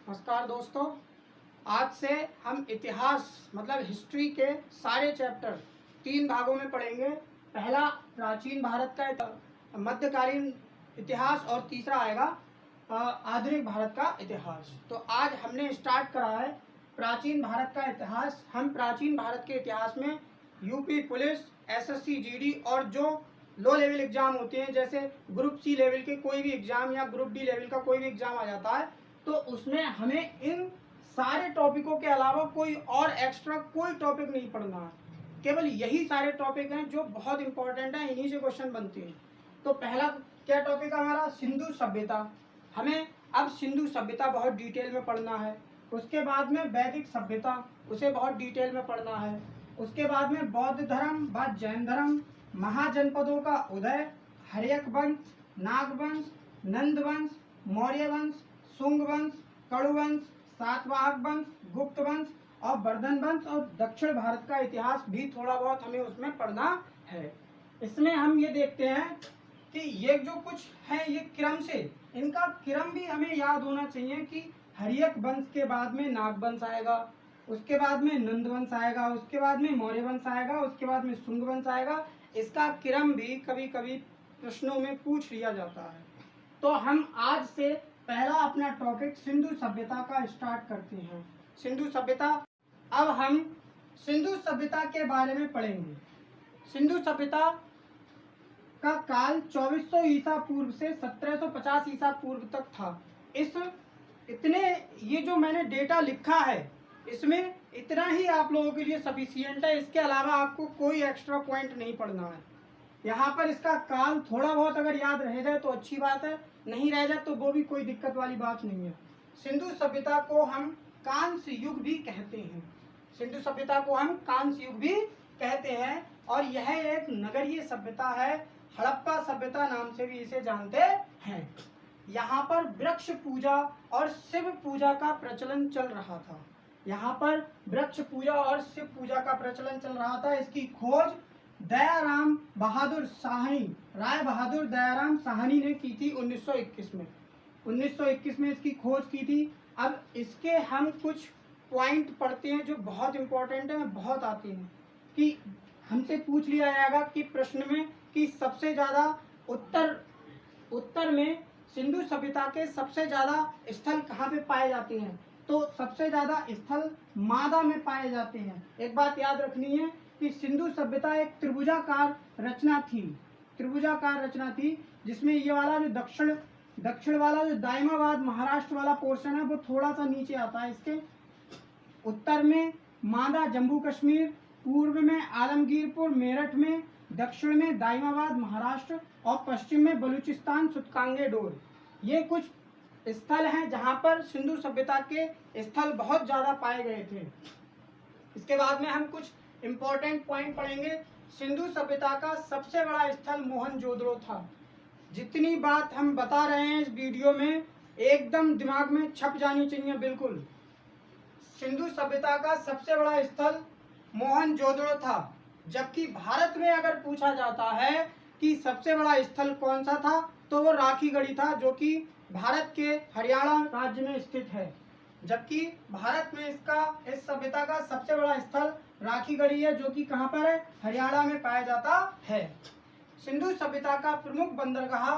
नमस्कार दोस्तों। आज से हम इतिहास मतलब हिस्ट्री के सारे चैप्टर 3 भागों में पढ़ेंगे। पहला प्राचीन भारत का मध्यकालीन इतिहास और तीसरा आएगा आधुनिक भारत का इतिहास। तो आज हमने स्टार्ट करा है प्राचीन भारत का इतिहास। हम प्राचीन भारत के इतिहास में यूपी पुलिस, एसएससी, जीडी और जो लो लेवल एग्जाम होते हैं, जैसे ग्रुप सी लेवल के कोई भी एग्जाम या ग्रुप डी लेवल का कोई भी एग्जाम आ जाता है, तो उसमें हमें इन सारे टॉपिकों के अलावा कोई और एक्स्ट्रा कोई टॉपिक नहीं पढ़ना है। केवल यही सारे टॉपिक हैं जो बहुत इंपॉर्टेंट हैं, इन्हीं से क्वेश्चन बनते हैं। तो पहला क्या टॉपिक है हमारा? सिंधु सभ्यता। हमें अब सिंधु सभ्यता बहुत डिटेल में पढ़ना है। उसके बाद में वैदिक सभ्यता, उसे बहुत डिटेल में पढ़ना है। उसके बाद में बौद्ध धर्म, बाद जैन धर्म, महाजनपदों का उदय, हर्यक वंश, नाग वंश, नंद वंश, मौर्य वंश, शुंग वंश, कड़ु वंश, सातवाहक वंश, गुप्त वंश और वर्धन वंश और दक्षिण भारत का इतिहास भी थोड़ा बहुत हमें उसमें पढ़ना है। इसमें हम ये देखते हैं कि ये जो कुछ है ये क्रम से, इनका क्रम भी हमें याद होना चाहिए कि हर्यक वंश के बाद में नाग वंश आएगा, उसके बाद में नंद वंश आएगा, उसके बाद में मौर्य वंश आएगा, उसके बाद में शुंग वंश आएगा। इसका क्रम भी कभी कभी प्रश्नों में पूछ लिया जाता है। तो हम आज से पहला अपना टॉपिक सिंधु सभ्यता का स्टार्ट करते हैं। सिंधु सभ्यता। अब हम सिंधु सभ्यता के बारे में पढ़ेंगे। सिंधु सभ्यता का काल 2400 ईसा पूर्व से 1750 ईसा पूर्व तक था। ये जो मैंने डेटा लिखा है, इसमें इतना ही आप लोगों के लिए सफिशिएंट है। इसके अलावा आपको कोई एक्स्ट्रा पॉइंट नहीं पढ़ना है। यहाँ पर इसका काल थोड़ा बहुत अगर याद रह जाए तो अच्छी बात है, नहीं रह जाए तो वो भी कोई दिक्कत वाली बात नहीं है। सिंधु सभ्यता को हम कांस्य युग भी कहते हैं। सिंधु सभ्यता को हम कांस्य युग भी कहते हैं और यह एक नगरीय सभ्यता है। हड़प्पा सभ्यता नाम से भी इसे जानते हैं। यहाँ पर वृक्ष पूजा और शिव पूजा का प्रचलन चल रहा था। यहाँ पर वृक्ष पूजा और शिव पूजा का प्रचलन चल रहा था। इसकी खोज दयाराम बहादुर साहनी, राय बहादुर दयाराम साहनी ने की थी 1921 में। 1921 में इसकी खोज की थी। अब इसके हम कुछ पॉइंट पढ़ते हैं जो बहुत इंपॉर्टेंट है, बहुत आते हैं कि हमसे पूछ लिया जाएगा कि प्रश्न में कि सबसे ज़्यादा उत्तर में सिंधु सभ्यता के सबसे ज़्यादा स्थल कहाँ पे पाए जाते हैं, तो सबसे ज़्यादा स्थल मादा में पाए जाते हैं। एक बात याद रखनी है कि सिंधु सभ्यता एक त्रिभुजाकार रचना थी, जिसमें ये वाला जो दक्षिण वाला जो दायमाबाद महाराष्ट्र वाला पोर्शन है वो थोड़ा सा नीचे आता है। इसके उत्तर में मादा जम्मू कश्मीर, पूर्व में आलमगीरपुर मेरठ में, दक्षिण में दायमाबाद महाराष्ट्र और पश्चिम में बलूचिस्तान सुतकांगे डोर। ये कुछ स्थल हैं जहाँ पर सिंधु सभ्यता के स्थल बहुत ज़्यादा पाए गए थे। इसके बाद में हम कुछ इम्पोर्टेंट पॉइंट पढ़ेंगे। सिंधु सभ्यता का सबसे बड़ा स्थल मोहनजोदड़ो था। जितनी बात हम बता रहे हैं इस वीडियो में एकदम दिमाग में छप जानी चाहिए बिल्कुल। सिंधु सभ्यता का सबसे बड़ा स्थल मोहनजोदड़ो था। जबकि भारत में अगर पूछा जाता है कि सबसे बड़ा स्थल कौन सा था, तो वो राखीगढ़ी था, जो कि भारत के हरियाणा राज्य में स्थित है। जबकि भारत में इस सभ्यता का सबसे बड़ा स्थल राखीगढ़ी है, जो कि कहाँ पर है? हरियाणा में पाया जाता है। सिंधु सभ्यता का प्रमुख बंदरगाह,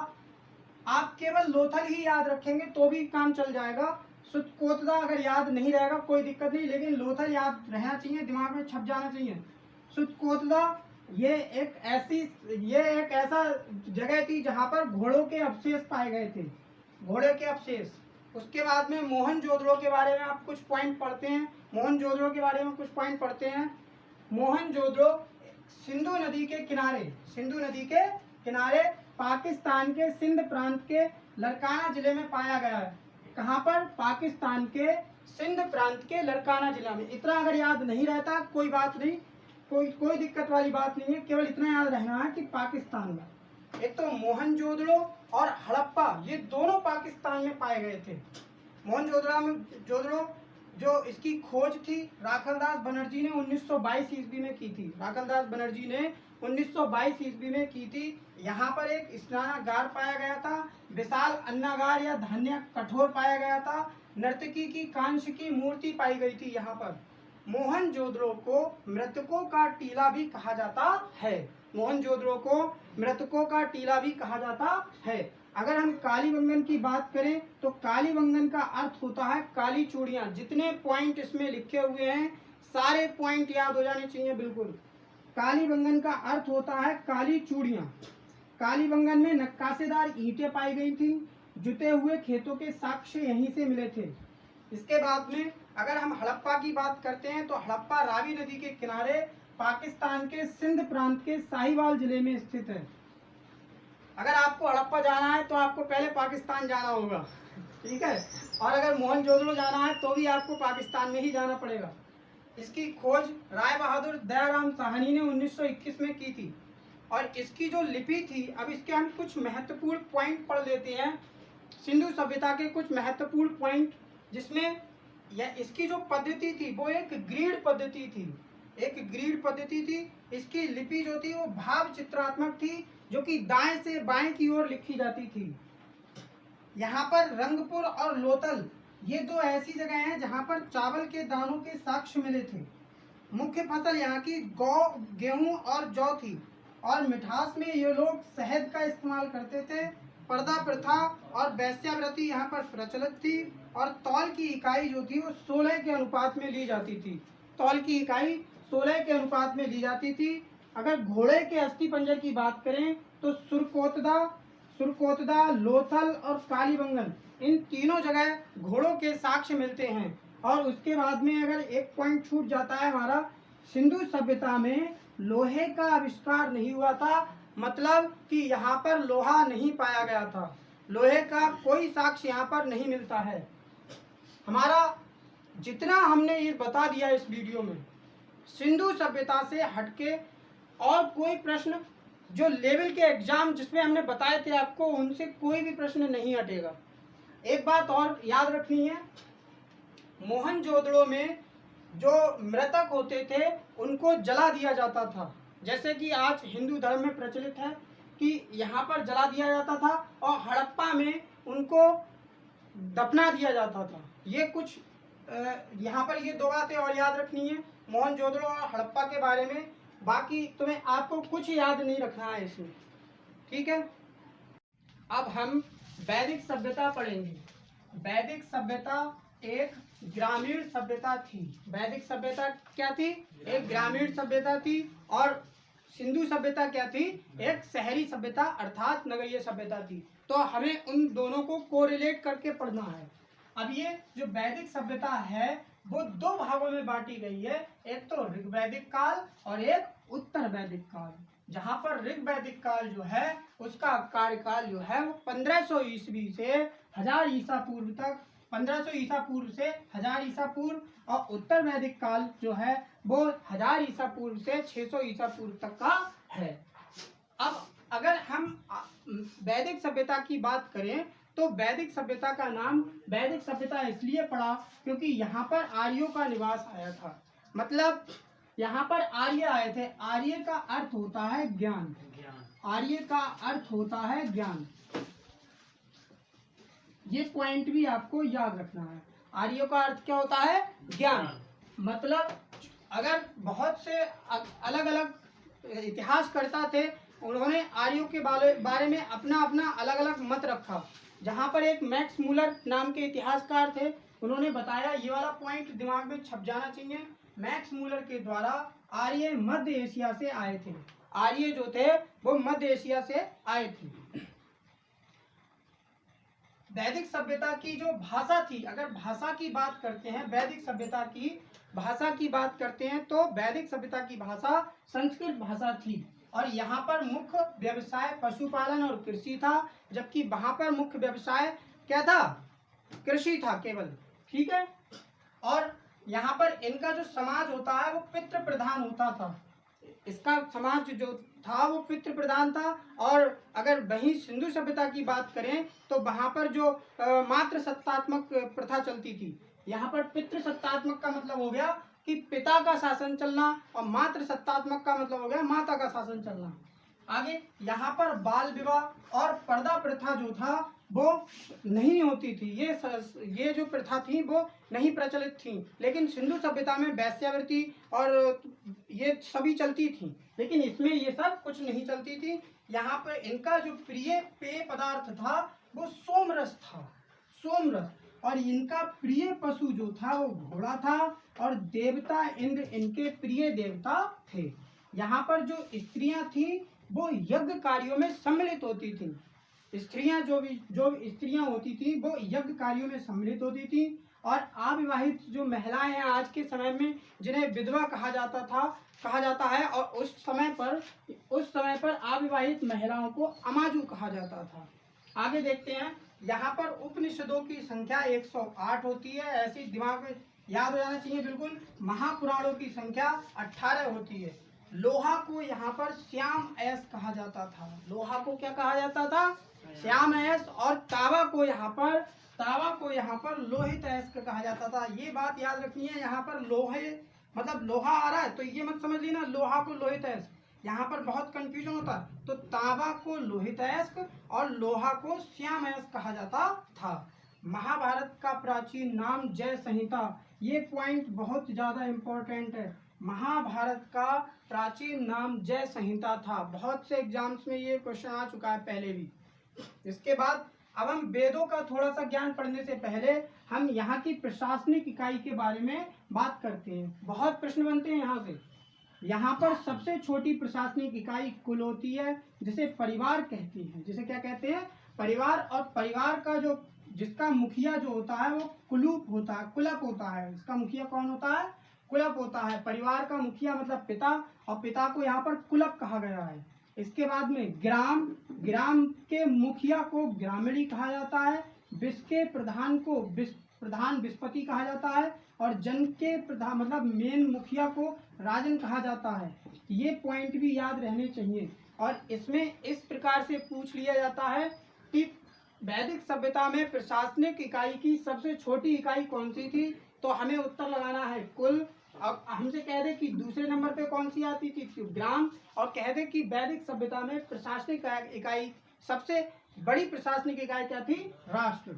आप केवल लोथल ही याद रखेंगे तो भी काम चल जाएगा। सुतकोतदा अगर याद नहीं रहेगा कोई दिक्कत नहीं, लेकिन लोथल याद रहना चाहिए, दिमाग में छप जाना चाहिए। सुतकोतदा ये एक ऐसा जगह थी जहाँ पर घोड़ों के अवशेष पाए गए थे, घोड़े के अवशेष। उसके बाद में मोहनजोदड़ो के बारे में आप कुछ पॉइंट पढ़ते हैं। मोहनजोदड़ो सिंधु नदी के किनारे पाकिस्तान के सिंध प्रांत के लड़काना जिले में पाया गया है। कहाँ पर? पाकिस्तान के सिंध प्रांत के लड़काना जिला में। इतना अगर याद नहीं रहता कोई बात नहीं, कोई दिक्कत वाली बात नहीं है, केवल इतना याद रहना है कि पाकिस्तान में। एक तो मोहनजोदड़ो और हड़प्पा, ये दोनों पाकिस्तान में पाए गए थे। मोहनजोदड़ो जो इसकी खोज थी राखलदास बनर्जी ने 1922 ईस्वी में की थी। राखलदास बनर्जी ने 1922 ईस्वी में की थी। यहाँ पर एक स्नानागार पाया गया था, विशाल अन्नागार या धान्य कठोर पाया गया था, नर्तकी की कांस्य की मूर्ति पाई गई थी। यहाँ पर मोहनजोदड़ो को मृतकों का टीला भी कहा जाता है। मोहनजोदड़ो को मृतकों का टीला भी कहा जाता है। अगर हम कालीबंगन की बात करें तो कालीबंगन का अर्थ होता है काली चूड़ियां। जितने पॉइंट इसमें लिखे हुए हैं सारे पॉइंट याद हो जाने चाहिए बिल्कुल। कालीबंगन का अर्थ होता है काली चूड़ियां। कालीबंगन में नक्काशीदार ईंटें पाई गई थी, जुते हुए खेतों के साक्ष्य यहीं से मिले थे। इसके बाद में अगर हम हड़प्पा की बात करते हैं तो हड़प्पा रावी नदी के किनारे पाकिस्तान के सिंध प्रांत के साहिवाल जिले में स्थित है। अगर आपको हड़प्पा जाना है तो आपको पहले पाकिस्तान जाना होगा, ठीक है, और अगर मोहनजोदड़ो जाना है तो भी आपको पाकिस्तान में ही जाना पड़ेगा। इसकी खोज राय बहादुर दयाराम साहनी ने 1921 में की थी और इसकी जो लिपि थी, अब इसके हम कुछ महत्वपूर्ण पॉइंट पढ़ लेते हैं। सिंधु सभ्यता के कुछ महत्वपूर्ण पॉइंट, जिसमें यह इसकी जो पद्धति थी वो एक ग्रीड पद्धति थी। एक ग्रीड पद्धति थी। इसकी लिपि जो थी वो भाव चित्रात्मक थी, जो कि दाएं से बाएं की ओर लिखी जाती थी। यहाँ पर रंगपुर और लोथल ये दो ऐसी जगह हैं जहाँ पर चावल के दानों के साक्ष्य मिले थे। मुख्य फसल यहाँ की गेहूं और जौ थी और मिठास में ये लोग शहद का इस्तेमाल करते थे। पर्दा प्रथा और वेश्यावृत्ति यहाँ पर प्रचलित थी और तौल की इकाई जो थी वो 16 के अनुपात में ली जाती थी। तौल की इकाई 16 के अनुपात में ली जाती थी। अगर घोड़े के अस्थि पंजर की बात करें तो सुरकोतदा, लोथल और कालीबंगन इन तीनों जगह घोड़ों के साक्ष्य मिलते हैं। और उसके बाद में अगर एक पॉइंट छूट जाता है हमारा, सिंधु सभ्यता में लोहे का आविष्कार नहीं हुआ था, मतलब कि यहाँ पर लोहा नहीं पाया गया था। लोहे का कोई साक्ष्य यहाँ पर नहीं मिलता है। हमारा जितना हमने ये बता दिया इस वीडियो में, सिंधु सभ्यता से हटके और कोई प्रश्न जो लेवल के एग्जाम जिसमें हमने बताए थे आपको, उनसे कोई भी प्रश्न नहीं हटेगा। एक बात और याद रखनी है, मोहनजोदड़ो में जो मृतक होते थे उनको जला दिया जाता था। जैसे कि आज हिंदू धर्म में प्रचलित है कि यहाँ पर जला दिया जाता था और हड़प्पा में उनको दफना दिया जाता था। ये कुछ यहाँ पर ये दो बातें और याद रखनी है मोहनजोदड़ो और हड़प्पा के बारे में। बाकी तुम्हें आपको कुछ याद नहीं रखना है इसमें, ठीक है। अब हम वैदिक सभ्यता पढ़ेंगे। वैदिक सभ्यता एक ग्रामीण सभ्यता थी। वैदिक सभ्यता क्या थी? एक ग्रामीण सभ्यता थी। और सिंधु सभ्यता क्या थी? एक शहरी सभ्यता अर्थात नगरीय सभ्यता थी। तो हमें उन दोनों को कोरिलेट करके पढ़ना है। अब ये जो वैदिक सभ्यता है वो दो भागों में बांटी गई है, एक तो ऋग्वैदिक काल और एक उत्तर वैदिक काल। जहाँ पर ऋग्वैदिक काल जो है उसका कार्यकाल जो है वो 1500 ईस्वी से 1000 ईसा पूर्व तक, 1500 ईसा पूर्व से 1000 ईसा पूर्व, और उत्तर वैदिक काल जो है वो 1000 ईसा पूर्व से 600 ईसा पूर्व तक का है। अब अगर हम वैदिक सभ्यता की बात करें तो वैदिक सभ्यता का नाम वैदिक सभ्यता इसलिए पड़ा क्योंकि यहाँ पर आर्यों का निवास आया था। मतलब यहाँ पर आर्य आए थे। आर्य का अर्थ होता है ज्ञान। आर्य का अर्थ होता है ज्ञान। ये पॉइंट भी आपको याद रखना है। आर्यों का अर्थ क्या होता है? ज्ञान। मतलब अगर बहुत से अलग अलग इतिहासकर्ता थे, उन्होंने आर्यों के बारे में अपना अपना अलग अलग मत रखा। जहाँ पर एक मैक्स मूलर नाम के इतिहासकार थे, उन्होंने बताया, ये वाला पॉइंट दिमाग में छप जाना चाहिए, मैक्स मूलर के द्वारा आर्य मध्य एशिया से आए थे। आर्य जो थे वो मध्य एशिया से आए थे। वैदिक सभ्यता की जो भाषा थी, अगर भाषा की बात करते हैं, वैदिक सभ्यता की भाषा की बात करते हैं तो वैदिक सभ्यता की भाषा संस्कृत भाषा थी। और यहाँ पर मुख्य व्यवसाय पशुपालन और कृषि था, जबकि वहाँ पर मुख्य व्यवसाय क्या था? कृषि था केवल, ठीक है। और यहाँ पर इनका जो समाज होता है वो पितृ प्रधान होता था। इसका समाज जो था वो पितृ प्रधान था। और अगर वहीं सिंधु सभ्यता की बात करें तो वहाँ पर जो मातृ सत्तात्मक प्रथा चलती थी। यहाँ पर पितृ सत्तात्मक का मतलब हो गया कि पिता का शासन चलना, और मातृ सत्तात्मक का मतलब हो गया माता का शासन चलना। आगे यहाँ पर बाल विवाह और पर्दा प्रथा जो था वो नहीं होती थी, ये जो प्रथा थी वो नहीं प्रचलित थी, लेकिन सिंधु सभ्यता में वेश्यावृत्ति और ये सभी चलती थी, लेकिन इसमें ये सब कुछ नहीं चलती थी। यहाँ पर इनका जो प्रिय पेय पदार्थ था वो सोमरस था, सोमरस, और इनका प्रिय पशु जो था वो घोड़ा था, और देवता इंद्र इनके प्रिय देवता थे। यहाँ पर जो स्त्रियां थी वो यज्ञ कार्यों में सम्मिलित होती थी। स्त्रियां जो स्त्रियां होती थी वो यज्ञ कार्यों में सम्मिलित होती थी, और अविवाहित जो महिलाएं हैं आज के समय में जिन्हें विधवा कहा जाता है, और उस समय पर अविवाहित महिलाओं को अमाजू कहा जाता था। आगे देखते हैं, यहाँ पर उपनिषदों की संख्या 108 होती है, ऐसी दिमाग में याद हो जाना चाहिए बिल्कुल। महापुराणों की संख्या 18 होती है। लोहा को यहाँ पर श्याम ऐस कहा जाता था, लोहा को क्या कहा जाता था, श्याम ऐस, और तावा को यहाँ पर लोहित ऐस कहा जाता था। ये बात याद रखनी है, यहाँ पर लोहे मतलब लोहा आ रहा है तो ये मत समझ लेना लोहा को लोहित ऐस, यहाँ पर बहुत कंफ्यूजन होता है। तो तांबा को लोहित अयस्क और लोहा को श्याम अयस्क कहा जाता था। महाभारत का प्राचीन नाम जय संहिता, ये पॉइंट बहुत ज़्यादा इम्पोर्टेंट है। महाभारत का प्राचीन नाम जय संहिता था, बहुत से एग्जाम्स में ये क्वेश्चन आ चुका है पहले भी। इसके बाद अब हम वेदों का थोड़ा सा ज्ञान पढ़ने से पहले हम यहाँ की प्रशासनिक इकाई के बारे में बात करते हैं। बहुत प्रश्न बनते हैं यहाँ से। यहाँ पर सबसे छोटी प्रशासनिक इकाई कुल होती है, जिसे परिवार कहते हैं, जिसे क्या कहते हैं, परिवार। और परिवार का जो जिसका मुखिया जो होता है वो कुलूप होता है, कुलप होता है। इसका मुखिया कौन होता है, कुलप होता है। परिवार का मुखिया मतलब पिता, और पिता को यहाँ पर कुलप कहा गया है। इसके बाद में ग्राम, ग्राम के मुखिया को ग्रामीणी कहा जाता है। विश्व के प्रधान को प्रधान विस्पति कहा जाता है, और जन के प्रधान मतलब मेन मुखिया को राजन कहा जाता है। ये पॉइंट भी याद रहने चाहिए। और इसमें इस प्रकार से पूछ लिया जाता है कि वैदिक सभ्यता में प्रशासनिक इकाई की सबसे छोटी इकाई कौन सी थी, तो हमें उत्तर लगाना है कुल। अब हमसे कह दे कि दूसरे नंबर पे कौन सी आती थी, ग्राम, और कह दे कि वैदिक सभ्यता में प्रशासनिक इकाई सबसे बड़ी प्रशासनिक इकाई क्या थी, राष्ट्र।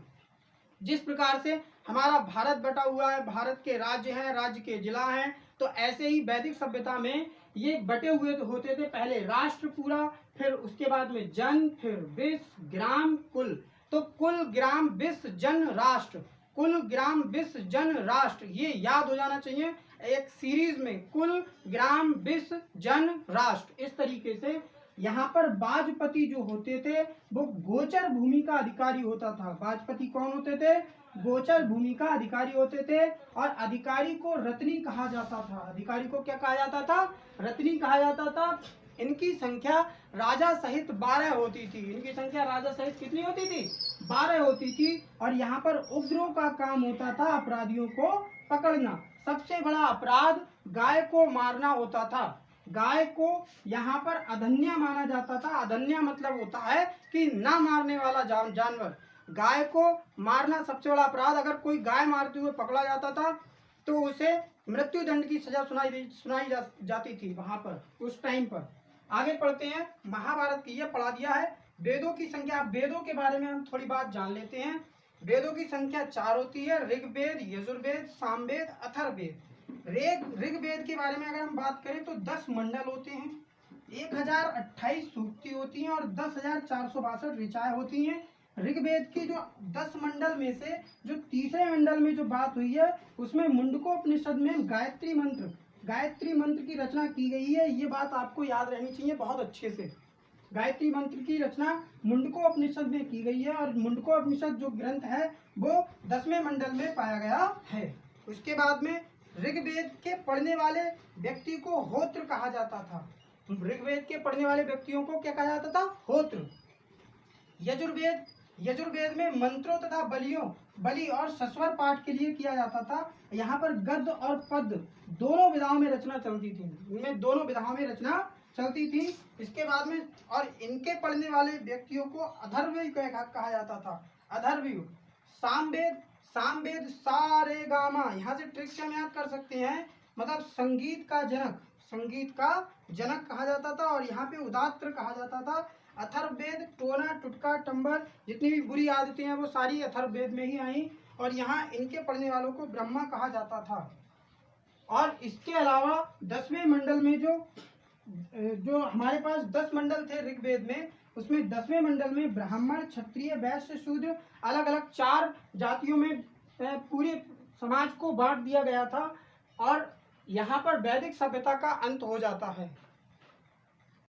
जिस प्रकार से हमारा भारत बटा हुआ है, भारत के राज्य हैं, राज्य के जिला हैं, तो ऐसे ही वैदिक सभ्यता में ये बटे हुए होते थे। पहले राष्ट्र पूरा, फिर उसके बाद में जन, फिर विश्व, ग्राम, कुल। तो कुल, ग्राम, विश्व, जन, राष्ट्र, कुल, ग्राम, विश्व, जन, राष्ट्र, ये याद हो जाना चाहिए एक सीरीज में, कुल, ग्राम, विश्व, जन, राष्ट्र। इस तरीके से यहाँ पर बाजपति जो होते थे वो गोचर भूमि का अधिकारी होता था। बाजपति कौन होते थे, गोचर भूमि का अधिकारी होते थे। और अधिकारी को रत्नी कहा जाता था, अधिकारी को क्या कहा जाता था, रत्नी कहा जाता था। इनकी संख्या राजा सहित 12 होती थी। इनकी संख्या राजा सहित कितनी होती थी, 12 होती थी। और यहाँ पर उग्रों का काम होता था अपराधियों को पकड़ना। सबसे बड़ा अपराध गाय को मारना होता था। गाय को यहाँ पर अधन्या माना जाता था। अधन्या मतलब होता है कि ना मारने वाला जानवर। गाय को मारना सबसे बड़ा अपराध। अगर कोई गाय मारते हुए पकड़ा जाता था तो उसे मृत्यु दंड की सजा सुनाई जाती थी वहां पर, उस टाइम पर। आगे पढ़ते हैं, महाभारत की ये पढ़ा दिया है। वेदों की संख्या, वेदों के बारे में हम थोड़ी बात जान लेते हैं। वेदों की संख्या 4 होती है, ऋग्वेद, यजुर्वेद, सामवेद, अथर्ववेद। ऋग्वेद के बारे में अगर हम बात करें तो 10 मंडल होते हैं, 1028 सूक्ति होती हैं, और 10,462 ऋचाएं होती हैं। ऋग्वेद की जो 10 मंडल में से जो तीसरे मंडल में जो बात हुई है उसमें मुंडकोपनिषद में गायत्री मंत्र की रचना की गई है। ये बात आपको याद रहनी चाहिए बहुत अच्छे से। गायत्री मंत्र की रचना मुंडकोपनिषद में की गई है, और मुंडकोपनिषद जो ग्रंथ है वो 10वें मंडल में पाया गया है। उसके बाद में ऋग्वेद के पढ़ने वाले व्यक्ति को होत्र कहा जाता था। ऋग्वेद के पढ़ने वाले व्यक्तियों को क्या कहा जाता था, होत्र। यजुर्वेद में मंत्रों तथा बलि और सस्वर पाठ के लिए किया जाता था। यहाँ पर गद्य और पद्य दोनों विधाओं में रचना चलती थी, इनमें दोनों विधाओं में रचना चलती थी। इसके बाद में और इनके पढ़ने वाले व्यक्तियों को अथर्ववेद कहा जाता था, अथर्ववेद। सामवेद सारे गामा, यहाँ से ट्रिक्स हम याद कर सकते हैं मतलब संगीत का जनक कहा जाता था। और यहाँ पे उदात्त कहा जाता था। अथर्ववेद, टोना, टुटका, टंबर, जितनी भी बुरी आदतें हैं वो सारी अथर्ववेद में ही आई। और यहाँ इनके पढ़ने वालों को ब्रह्मा कहा जाता था। और इसके अलावा 10वें मंडल में जो हमारे पास 10 मंडल थे ऋग्वेद में, उसमें 10वें मंडल में ब्राह्मण, क्षत्रिय, वैश्य, शूद्र, अलग अलग 4 जातियों में पूरे समाज को बांट दिया गया था। और यहाँ पर वैदिक सभ्यता का अंत हो जाता है।